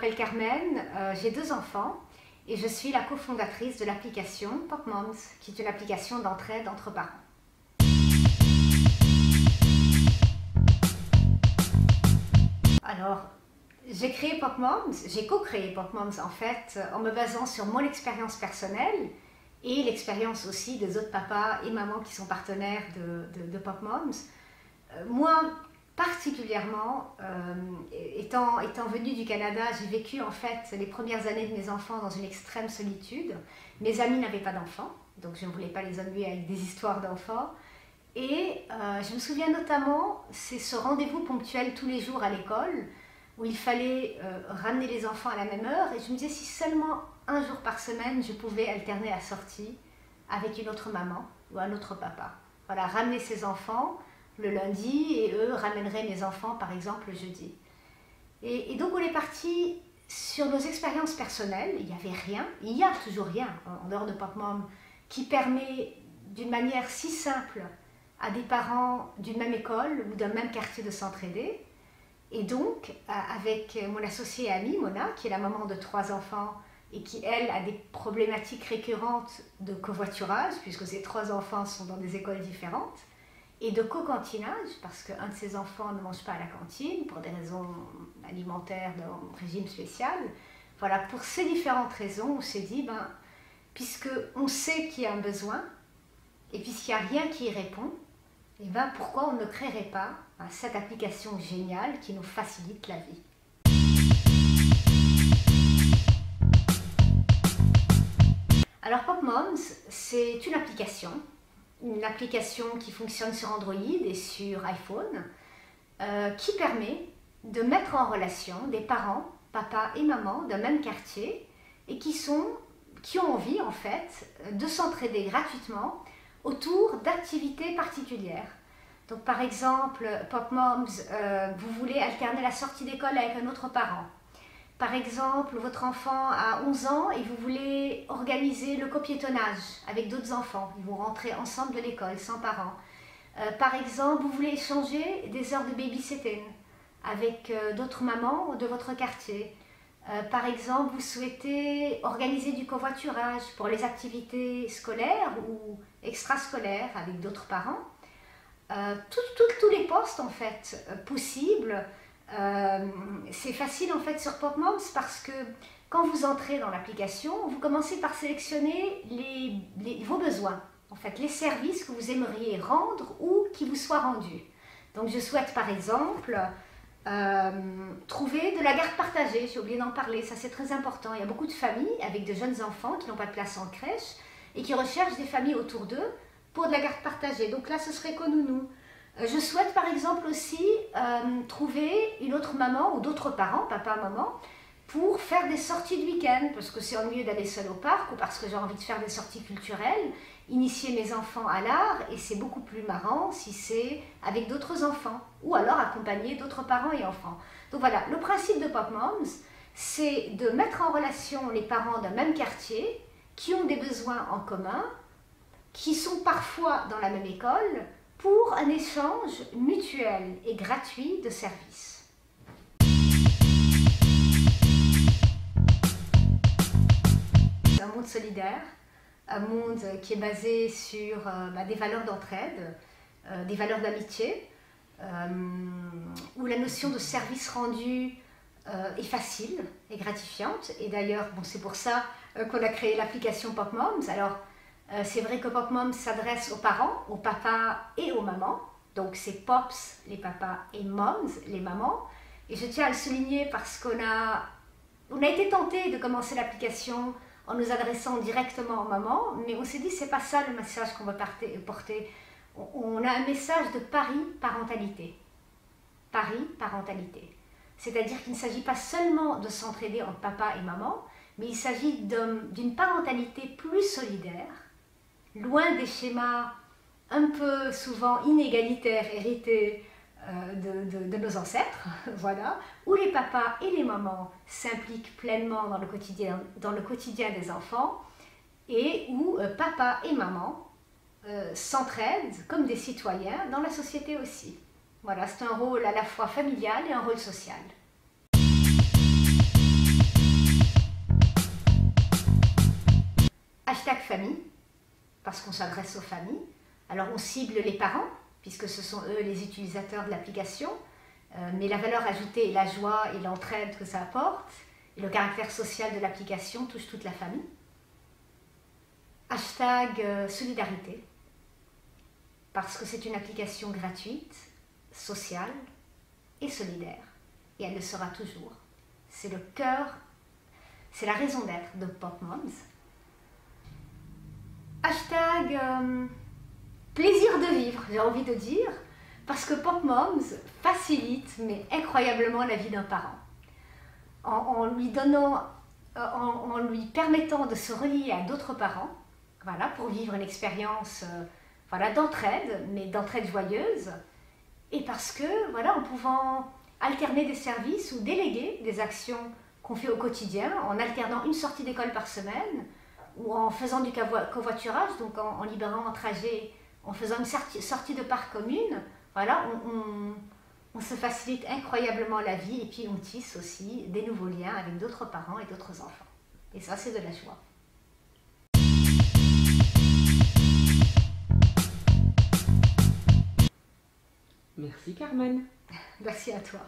m'appelle Carmen, j'ai 2 enfants et je suis la cofondatrice de l'application PopMoms, qui est une application d'entraide entre parents. Alors, j'ai co-créé PopMoms en fait en me basant sur mon expérience personnelle et l'expérience aussi des autres papas et mamans qui sont partenaires de PopMoms. Moi, particulièrement, étant venue du Canada, j'ai vécu en fait les premières années de mes enfants dans une extrême solitude. Mes amis n'avaient pas d'enfants, donc je ne voulais pas les ennuyer avec des histoires d'enfants. Et je me souviens notamment, c'est ce rendez-vous ponctuel tous les jours à l'école, où il fallait ramener les enfants à la même heure. Et je me disais, si seulement un jour par semaine, je pouvais alterner la sortie avec une autre maman ou un autre papa. Voilà, ramener ses enfants le lundi et eux ramèneraient mes enfants par exemple le jeudi. Et donc on est parti sur nos expériences personnelles. Il n'y avait rien, il y a toujours rien en dehors de PopMoms qui permet d'une manière si simple à des parents d'une même école ou d'un même quartier de s'entraider. Et donc avec mon associée et amie Mona, qui est la maman de 3 enfants et qui elle a des problématiques récurrentes de covoiturage puisque ses 3 enfants sont dans des écoles différentes, et de co-cantinage, parce qu'un de ses enfants ne mange pas à la cantine pour des raisons alimentaires d'un régime spécial. Voilà, pour ces différentes raisons, on s'est dit, puisqu'on sait qu'il y a un besoin, et puisqu'il n'y a rien qui y répond, pourquoi on ne créerait pas cette application géniale qui nous facilite la vie. Alors PopMoms, c'est une application qui fonctionne sur Android et sur iPhone, qui permet de mettre en relation des parents, papa et maman d'un même quartier et qui ont envie en fait de s'entraider gratuitement autour d'activités particulières. Donc par exemple, PopMoms, vous voulez alterner la sortie d'école avec un autre parent. Par exemple, votre enfant a 11 ans et vous voulez organiser le copiétonnage avec d'autres enfants. Ils vont rentrer ensemble de l'école, sans parents. Par exemple, vous voulez échanger des heures de babysitting avec d'autres mamans de votre quartier. Par exemple, vous souhaitez organiser du covoiturage pour les activités scolaires ou extrascolaires avec d'autres parents. Tous les postes en fait possibles. C'est facile en fait sur PopMoms parce que quand vous entrez dans l'application, vous commencez par sélectionner vos besoins, en fait, les services que vous aimeriez rendre ou qui vous soient rendus. Donc je souhaite par exemple trouver de la garde partagée, j'ai oublié d'en parler, ça c'est très important. Il y a beaucoup de familles avec de jeunes enfants qui n'ont pas de place en crèche et qui recherchent des familles autour d'eux pour de la garde partagée. Donc là ce serait Konounou. Je souhaite par exemple aussi trouver une autre maman ou d'autres parents, papa, maman, pour faire des sorties de week-end, parce que c'est ennuyeux d'aller seul au parc ou parce que j'ai envie de faire des sorties culturelles, initier mes enfants à l'art, et c'est beaucoup plus marrant si c'est avec d'autres enfants, ou alors accompagner d'autres parents et enfants. Donc voilà, le principe de PopMoms, c'est de mettre en relation les parents d'un même quartier qui ont des besoins en commun, qui sont parfois dans la même école, pour un échange mutuel et gratuit de services. C'est un monde solidaire, un monde qui est basé sur des valeurs d'entraide, des valeurs d'amitié, où la notion de service rendu est facile et gratifiante. Et d'ailleurs, c'est pour ça qu'on a créé l'application PopMoms. Alors, c'est vrai que PopMoms s'adresse aux parents, aux papas et aux mamans. Donc c'est Pops, les papas, et Moms, les mamans. Et je tiens à le souligner parce qu'on a été tenté de commencer l'application en nous adressant directement aux mamans, mais on s'est dit c'est pas ça le message qu'on va porter. On a un message de pari-parentalité. Pari-parentalité. C'est-à-dire qu'il ne s'agit pas seulement de s'entraider entre papa et maman, mais il s'agit d'une parentalité plus solidaire, loin des schémas un peu souvent inégalitaires hérités de nos ancêtres, voilà, où les papas et les mamans s'impliquent pleinement dans le quotidien des enfants et où papa et maman s'entraident comme des citoyens dans la société aussi. Voilà, c'est un rôle à la fois familial et un rôle social. familles, parce qu'on s'adresse aux familles. Alors on cible les parents, puisque ce sont eux les utilisateurs de l'application, mais la valeur ajoutée et la joie et l'entraide que ça apporte, et le caractère social de l'application touche toute la famille. Hashtag solidarité, parce que c'est une application gratuite, sociale et solidaire. Et elle le sera toujours. C'est le cœur, c'est la raison d'être de PopMoms. Hashtag plaisir de vivre, j'ai envie de dire, parce que PopMoms facilite mais incroyablement la vie d'un parent. En lui permettant de se relier à d'autres parents, voilà, pour vivre une expérience voilà, d'entraide, mais d'entraide joyeuse, et parce que, voilà, en pouvant alterner des services ou déléguer des actions qu'on fait au quotidien, en alternant une sortie d'école par semaine, ou en faisant du covoiturage, donc en libérant un trajet, en faisant une sortie de parc commune, voilà, on se facilite incroyablement la vie, et puis on tisse aussi des nouveaux liens avec d'autres parents et d'autres enfants. Et ça, c'est de la joie. Merci Carmen. Merci à toi.